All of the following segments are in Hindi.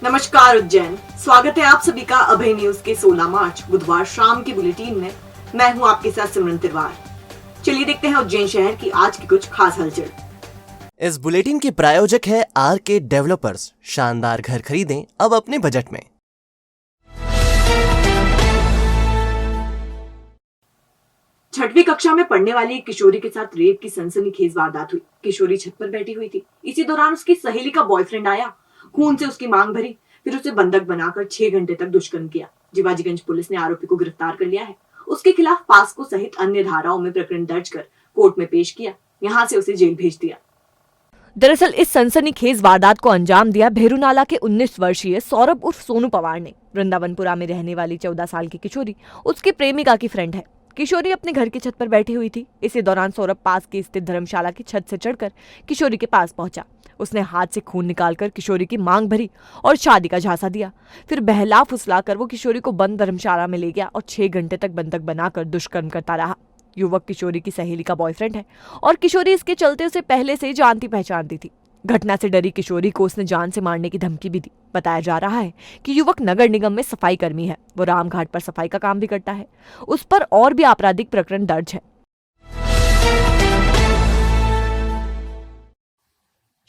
नमस्कार उज्जैन, स्वागत है आप सभी का अभय न्यूज के 16 मार्च बुधवार शाम की बुलेटिन में। मैं हूं आपके साथ सिमरन तिवारी। चलिए देखते हैं उज्जैन शहर की आज की कुछ खास हलचल। इस बुलेटिन के प्रायोजक है आरके डेवलपर्स। शानदार घर खरीदें अब अपने बजट में। छठवीं कक्षा में पढ़ने वाली एक किशोरी के साथ रेप की सनसनीखेज वारदात हुई। किशोरी छत पर बैठी हुई थी। इसी दौरान उसकी सहेली का बॉयफ्रेंड आया, खून से उसकी मांग भरी, फिर उसे बंधक बनाकर 6 घंटे तक दुष्कर्म किया। जिवाजीगंज पुलिस ने आरोपी को गिरफ्तार कर लिया है। उसके खिलाफ पास्को सहित अन्य धाराओं में प्रकरण दर्ज कर कोर्ट में पेश किया। यहाँ से उसे जेल भेज दिया। दरअसल इस सनसनीखेज वारदात को अंजाम दिया भेरूनाला के 19 वर्षीय सौरभ उर्फ सोनू पवार ने। वृंदावनपुरा में रहने वाली 14 साल की किशोरी उसकी प्रेमिका की फ्रेंड है। किशोरी अपने घर की छत पर बैठी हुई थी। इसी दौरान सौरभ पास की स्थित धर्मशाला की छत से चढ़कर किशोरी के पास पहुंचा। उसने हाथ से खून निकालकर किशोरी की मांग भरी और शादी का झांसा दिया। फिर बहला फुसलाकर वो किशोरी को बंद धर्मशाला में ले गया और 6 घंटे तक बंधक बनाकर दुष्कर्म करता रहा। युवक किशोरी की सहेली का बॉयफ्रेंड है और किशोरी इसके चलते उसे पहले से जानती पहचानती थी। घटना से डरी किशोरी को उसने जान से मारने की धमकी भी दी। बताया जा रहा है कि युवक नगर निगम में सफाई कर्मी है। वो रामघाट पर सफाई का काम भी करता है। उस पर और भी आपराधिक प्रकरण दर्ज है।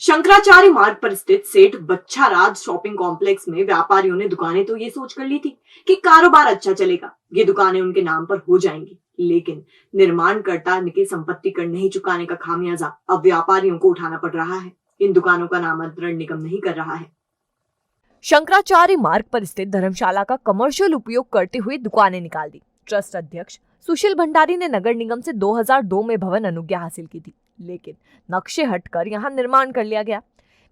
शंकराचार्य मार्ग पर स्थित सेठ बच्छाराज शॉपिंग कॉम्प्लेक्स में व्यापारियों ने दुकानें तो ये सोच कर ली थी कि कारोबार अच्छा चलेगा, ये दुकानें उनके नाम पर हो जाएंगी। लेकिन निर्माणकर्ता के संपत्ति कर नहीं चुकाने का खामियाजा अब व्यापारियों को उठाना पड़ रहा है। इन दुकानों का नामंत्रण निगम नहीं कर रहा है। शंकराचार्य मार्ग पर स्थित धर्मशाला का कमर्शियल उपयोग करते हुए दुकानें निकाल दी। ट्रस्ट अध्यक्ष सुशील भंडारी ने नगर निगम से 2002 में भवन अनुज्ञा हासिल की थी, लेकिन नक्शे हटकर यहां निर्माण कर लिया गया।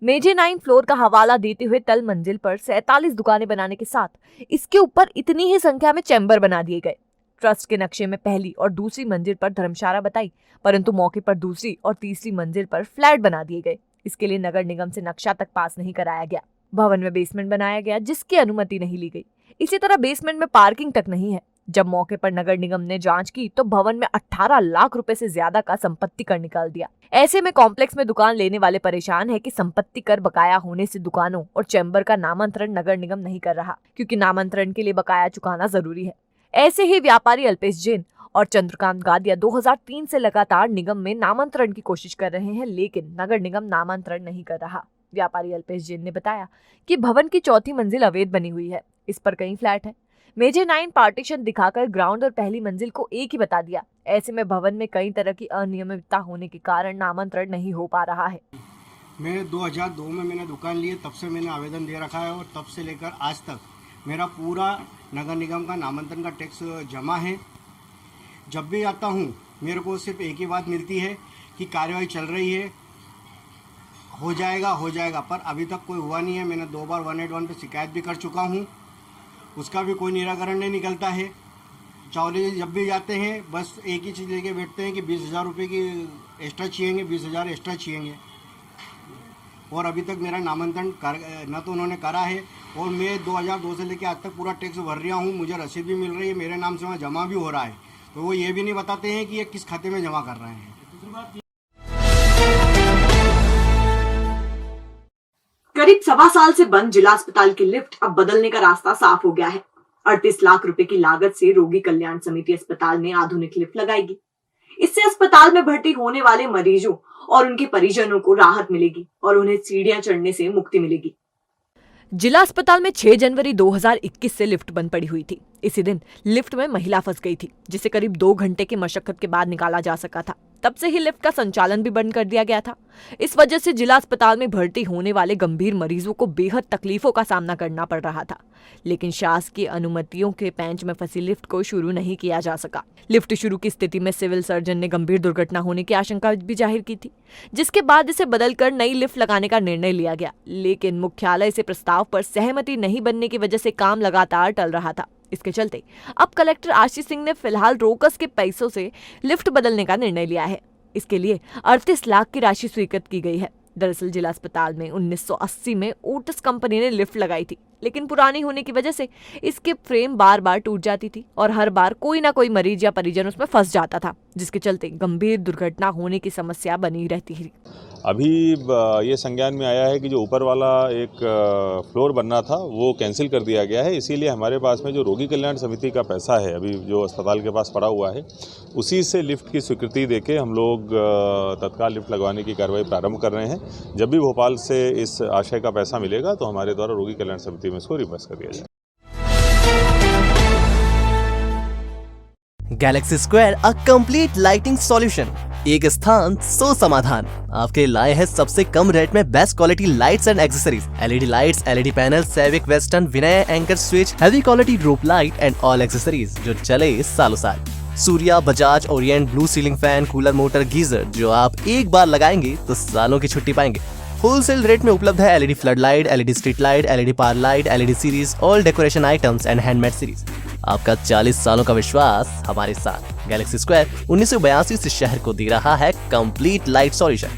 मेजे 9 फ्लोर का हवाला देते हुए तल मंजिल पर 47 दुकानें बनाने के साथ इसके ऊपर इतनी ही संख्या में चैम्बर बना दिए गए। ट्रस्ट के नक्शे में पहली और दूसरी मंजिल पर धर्मशाला बताई, परंतु मौके पर दूसरी और तीसरी मंजिल पर फ्लैट बना दिए गए। इसके लिए नगर निगम से नक्शा तक पास नहीं कराया गया। भवन में बेसमेंट बनाया गया जिसकी अनुमति नहीं ली गई। इसी तरह बेसमेंट में पार्किंग तक नहीं है। जब मौके पर नगर निगम ने जांच की तो भवन में 18 लाख रुपए से ज्यादा का संपत्ति कर निकाल दिया। ऐसे में कॉम्प्लेक्स में दुकान लेने वाले परेशान है कि संपत्ति कर बकाया होने से दुकानों और चैम्बर का नामांतरण नगर निगम नहीं कर रहा, क्योंकि नामांतरण के लिए बकाया चुकाना जरूरी है। ऐसे ही व्यापारी अल्पेश जैन और चंद्रकांत गादिया 2003 से लगातार निगम में नामांतरण की कोशिश कर रहे हैं, लेकिन नगर निगम नामांतरण नहीं कर रहा। व्यापारी अल्पेश जैन ने बताया कि भवन की चौथी मंजिल अवैध बनी हुई है। इस पर कई फ्लैट है। मेजे 9 पार्टीशन दिखाकर ग्राउंड और पहली मंजिल को एक ही बता दिया। ऐसे में भवन में कई तरह की अनियमितता होने के कारण नामांतरण नहीं हो पा रहा है। मैं 2002 में मैंने दुकान ली है, तब से मैंने आवेदन दे रखा है और तब से लेकर आज तक मेरा पूरा नगर निगम का नामांतरण का टैक्स जमा है। जब भी आता हूँ मेरे को सिर्फ एक ही बात मिलती है कि कार्यवाही चल रही है, हो जाएगा, पर अभी तक कोई हुआ नहीं है। मैंने 2 बार 181 पे शिकायत भी कर चुका हूँ, उसका भी कोई निराकरण नहीं निकलता है। चौधरी जब भी जाते हैं बस एक ही चीज़ लेके बैठते हैं कि 20,000 रुपये की एक्स्ट्रा चाहिए, 20,000 एक्स्ट्रा चाहिए, और अभी तक मेरा नामांतरण न तो उन्होंने करा है। और मैं 2002 से लेकर आज तक पूरा टैक्स भर रहा हूँ, मुझे रसीद भी मिल रही है, मेरे नाम से वहाँ जमा भी हो रहा है, तो वो ये भी नहीं बताते हैं कि ये किस खाते में जमा कर रहे हैं। करीब 1.25 साल से बंद जिला अस्पताल की लिफ्ट अब बदलने का रास्ता साफ हो गया है। 38 लाख रुपए की लागत से रोगी कल्याण समिति अस्पताल में आधुनिक लिफ्ट लगाएगी। इससे अस्पताल में भर्ती होने वाले मरीजों और उनके परिजनों को राहत मिलेगी और उन्हें सीढ़ियां चढ़ने से मुक्ति मिलेगी। जिला अस्पताल में 6 जनवरी 2021 से लिफ्ट बंद पड़ी हुई थी। इसी दिन लिफ्ट में महिला फंस गई थी, जिसे करीब 2 घंटे की मशक्कत के बाद निकाला जा सका था। तब से ही लिफ्ट का संचालन भी बंद कर दिया गया था। इस वजह से जिला अस्पताल में भर्ती होने वाले गंभीर मरीजों को बेहद तकलीफों का सामना करना पड़ रहा था, लेकिन शासकीय अनुमतियों के पेंच में फंसी लिफ्ट को शुरू नहीं किया जा सका। लिफ्ट शुरू की स्थिति में सिविल सर्जन ने गंभीर दुर्घटना होने की आशंका भी जाहिर की थी, जिसके बाद इसे बदलकर नई लिफ्ट लगाने का निर्णय लिया गया। लेकिन मुख्यालय से प्रस्ताव पर सहमति नहीं बनने की वजह से काम लगातार टल रहा था। इसके चलते अब कलेक्टर आशीष सिंह ने फिलहाल रोकस के पैसों से लिफ्ट बदलने का निर्णय लिया है। इसके लिए 38 लाख की राशि स्वीकृत की गई है। दरअसल जिला अस्पताल में 1980 में ओटिस कंपनी ने लिफ्ट लगाई थी, लेकिन पुरानी होने की वजह से इसके फ्रेम बार बार टूट जाती थी और हर बार कोई ना कोई मरीज या परिजन उसमें फंस जाता था, जिसके चलते गंभीर दुर्घटना होने की समस्या बनी रहती है। अभी ये संज्ञान में आया है कि जो ऊपर वाला एक फ्लोर बनना था वो कैंसिल कर दिया गया है। इसीलिए हमारे पास में जो रोगी कल्याण समिति का पैसा है अभी जो अस्पताल के पास पड़ा हुआ है, उसी से लिफ्ट की स्वीकृति देके हम लोग तत्काल लिफ्ट लगवाने की कार्रवाई प्रारंभ कर रहे हैं। जब भी भोपाल से इस आशय का पैसा मिलेगा तो हमारे द्वारा रोगी कल्याण समिति में इसको रिवर्स कर दिया जाए। Galaxy Square a complete lighting solution. एक स्थान सो समाधान आपके लाए हैं सबसे कम रेट में best quality lights and accessories. LED lights, LED panel, सैविक western, Vinay Anchor switch, heavy quality rope light and all accessories जो चले सालों साल। Surya, Bajaj, Orient, blue ceiling fan, cooler, motor, geyser जो आप एक बार लगाएंगे तो सालों की छुट्टी पाएंगे। होलसेल रेट में उपलब्ध है LED flood light, LED street light, LED power light, LED series, all decoration items and handmade series. आपका 40 सालों का विश्वास हमारे साथ। गैलेक्सी स्क्वायर 1982 से शहर को दे रहा है complete light solution.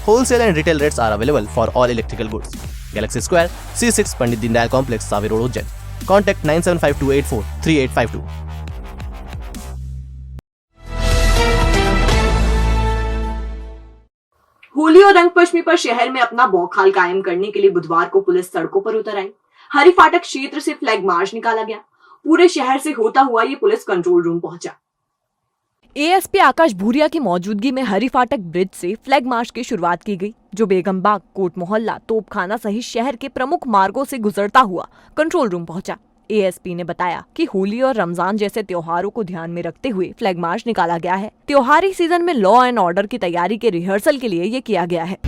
Wholesale and retail rates are available for all electrical goods. Galaxy Square C6 Pandit Deendayal complex, Save road, Ujjain. Contact 9752843852। Holi और रंगपंचमी पर शहर में अपना बौखलाहट कायम करने के लिए बुधवार को पुलिस सड़कों पर उतर आई। हरी फाटक क्षेत्र से फ्लैग मार्च निकाला गया। पूरे शहर से होता हुआ ये पुलिस कंट्रोल रूम पहुंचा। एएसपी आकाश भूरिया की मौजूदगी में हरी फाटक ब्रिज से फ्लैग मार्च की शुरुआत की गई, जो बेगम बाग, कोट मोहल्ला, तोपखाना सहित शहर के प्रमुख मार्गों से गुजरता हुआ कंट्रोल रूम पहुंचा। एएसपी ने बताया कि होली और रमजान जैसे त्योहारों को ध्यान में रखते हुए फ्लैग मार्च निकाला गया है। त्योहारी सीजन में लॉ एंड ऑर्डर की तैयारी के रिहर्सल के लिए ये किया गया है।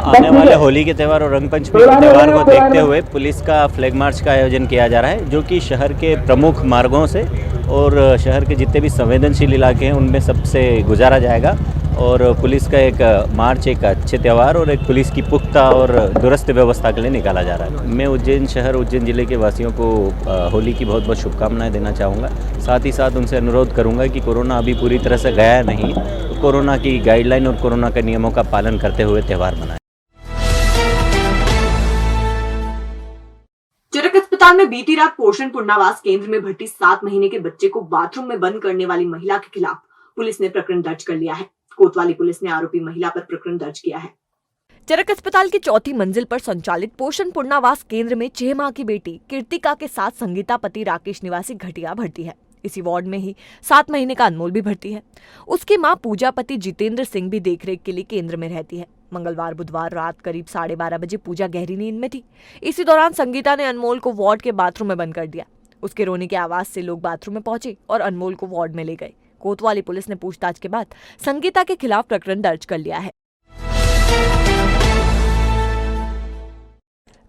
आने वाले होली के त्यौहार और रंग पंचमी के त्यौहार को देखते हुए पुलिस का फ्लैग मार्च का आयोजन किया जा रहा है, जो कि शहर के प्रमुख मार्गों से और शहर के जितने भी संवेदनशील इलाके हैं उनमें सबसे गुजारा जाएगा। और पुलिस का एक मार्च एक अच्छे त्यौहार और एक पुलिस की पुख्ता और दुरुस्त व्यवस्था के लिए निकाला जा रहा है। मैं उज्जैन शहर, उज्जैन जिले के वासियों को होली की बहुत बहुत शुभकामनाएं देना चाहूँगा। साथ ही साथ उनसे अनुरोध करूँगा कि कोरोना अभी पूरी तरह से गया नहीं, तो कोरोना की गाइडलाइन और कोरोना के नियमों का पालन करते हुए त्यौहार मनाएं। चरक अस्पताल में बीती रात पोषण पुनर्वास केंद्र में भर्ती 7 महीने के बच्चे को बाथरूम में बंद करने वाली महिला के खिलाफ पुलिस ने प्रकरण दर्ज कर लिया है। कोतवाली पुलिस ने आरोपी महिला पर प्रकरण दर्ज किया है। चरक अस्पताल की 4थी मंजिल पर संचालित पोषण पुनर्वास केंद्र में 6 माह की बेटी कीर्तिका के साथ संगीता पति राकेश निवासी घटिया भर्ती है। इसी वार्ड में ही 7 महीने का अनमोल भी भर्ती है। उसकी मां पूजा पति जितेंद्र सिंह भी देखरेख के लिए केंद्र में रहती है। मंगलवार बुधवार रात करीब 12:30 बजे पूजा गहरी नींद में थी। इसी दौरान संगीता ने अनमोल को वार्ड के बाथरूम में बंद कर दिया। उसके रोने की आवाज से लोग बाथरूम में पहुंचे और अनमोल को वार्ड में ले गए। कोतवाली पुलिस ने पूछताछ के बाद संगीता के खिलाफ प्रकरण दर्ज कर लिया है।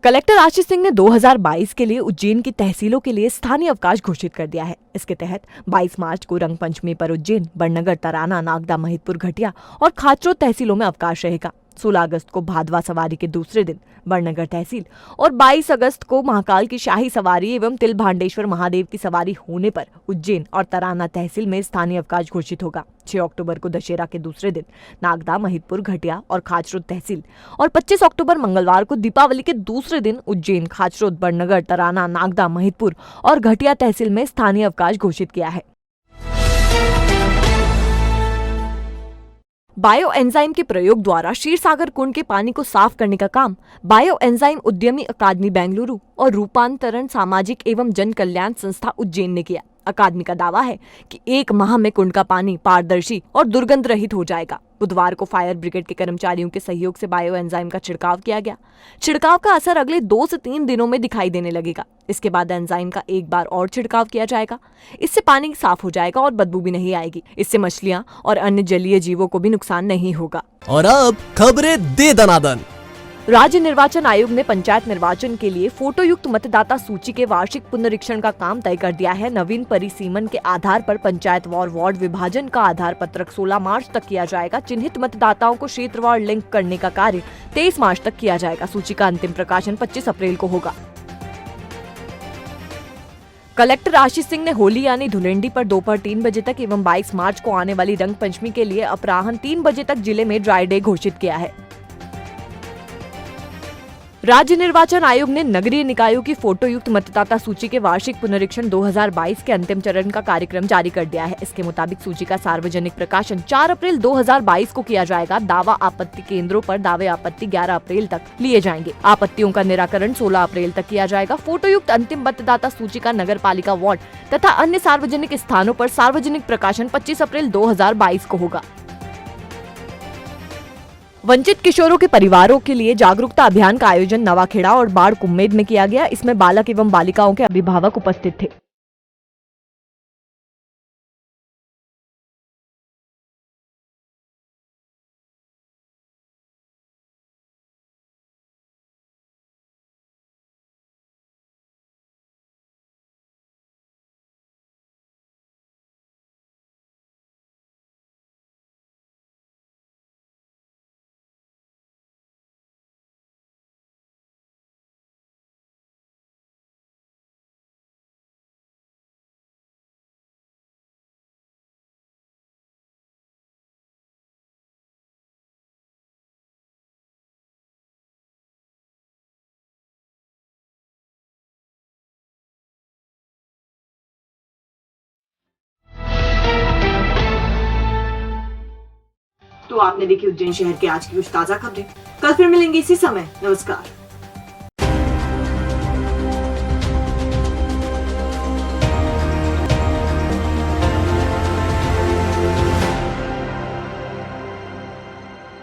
कलेक्टर आशीष सिंह ने 2022 के लिए उज्जैन की तहसीलों के लिए स्थानीय अवकाश घोषित कर दिया है। इसके तहत 22 मार्च को रंग पंचमी पर उज्जैन, बड़नगर, तराना, नागदा, महिदपुर, घटिया और खाचरोद तहसीलों में अवकाश रहेगा। 16 अगस्त को भादवा सवारी के दूसरे दिन बड़नगर तहसील और 22 अगस्त को महाकाल की शाही सवारी एवं तिलभांडेश्वर महादेव की सवारी होने पर उज्जैन और तराना तहसील में स्थानीय अवकाश घोषित होगा। 6 अक्टूबर को दशहरा के दूसरे दिन नागदा, महिदपुर, घटिया और खाचरोद तहसील और 25 अक्टूबर मंगलवार को दीपावली के दूसरे दिन उज्जैन, खाचरोद, बड़नगर, तराना, नागदा, महिदपुर और घटिया तहसील में स्थानीय अवकाश घोषित किया है। बायो एंजाइम के प्रयोग द्वारा क्षीरसागर कुंड के पानी को साफ करने का काम बायो एंजाइम उद्यमी अकादमी बेंगलुरु और रूपांतरण सामाजिक एवं जन कल्याण संस्था उज्जैन ने किया। अकादमी का दावा है कि 1 माह में कुंड का पानी पारदर्शी और दुर्गंध रहित हो जाएगा। बुधवार को फायर ब्रिगेड के कर्मचारियों के सहयोग से बायो एंजाइम का छिड़काव किया गया। छिड़काव का असर अगले 2 से 3 दिनों में दिखाई देने लगेगा। इसके बाद एंजाइम का एक बार और छिड़काव किया जाएगा। इससे पानी साफ हो जाएगा और बदबू भी नहीं आएगी। इससे मछलियां और अन्य जलीय जीवों को भी नुकसान नहीं होगा। और अब खबरें दे दनादन। राज्य निर्वाचन आयोग ने पंचायत निर्वाचन के लिए फोटोयुक्त मतदाता सूची के वार्षिक पुनरीक्षण का काम तय कर दिया है। नवीन परिसीमन के आधार पर पंचायत वार्ड विभाजन का आधार पत्रक 16 मार्च तक किया जाएगा। चिन्हित मतदाताओं को क्षेत्रवार लिंक करने का कार्य 23 मार्च तक किया जाएगा। सूची का अंतिम प्रकाशन 25 अप्रैल को होगा। कलेक्टर आशीष सिंह ने होली यानी धुलेंडी पर दोपहर 3 बजे तक एवं 22 मार्च को आने वाली रंग पंचमी के लिए अपराह्न 3 बजे तक जिले में ड्राई डे घोषित किया है। राज्य निर्वाचन आयोग ने नगरीय निकायों की फोटोयुक्त मतदाता सूची के वार्षिक पुनरीक्षण 2022 के अंतिम चरण का कार्यक्रम जारी कर दिया है। इसके मुताबिक सूची का सार्वजनिक प्रकाशन 4 अप्रैल 2022 को किया जाएगा। दावा आपत्ति केंद्रों पर दावे आपत्ति 11 अप्रैल तक लिए जाएंगे। आपत्तियों का निराकरण 16 अप्रैल तक किया जाएगा। फोटोयुक्त अंतिम मतदाता सूची का नगर पालिका वार्ड तथा अन्य सार्वजनिक स्थानों पर सार्वजनिक प्रकाशन 25 अप्रैल 2022 को होगा। वंचित किशोरों के परिवारों के लिए जागरूकता अभियान का आयोजन नवाखेड़ा और बाढ़ कुम्मेद में किया गया। इसमें बालक एवं बालिकाओं के अभिभावक उपस्थित थे। तो आपने देखी उज्जैन शहर के आज की कुछ ताजा खबरें। कल फिर मिलेंगे इसी समय। नमस्कार।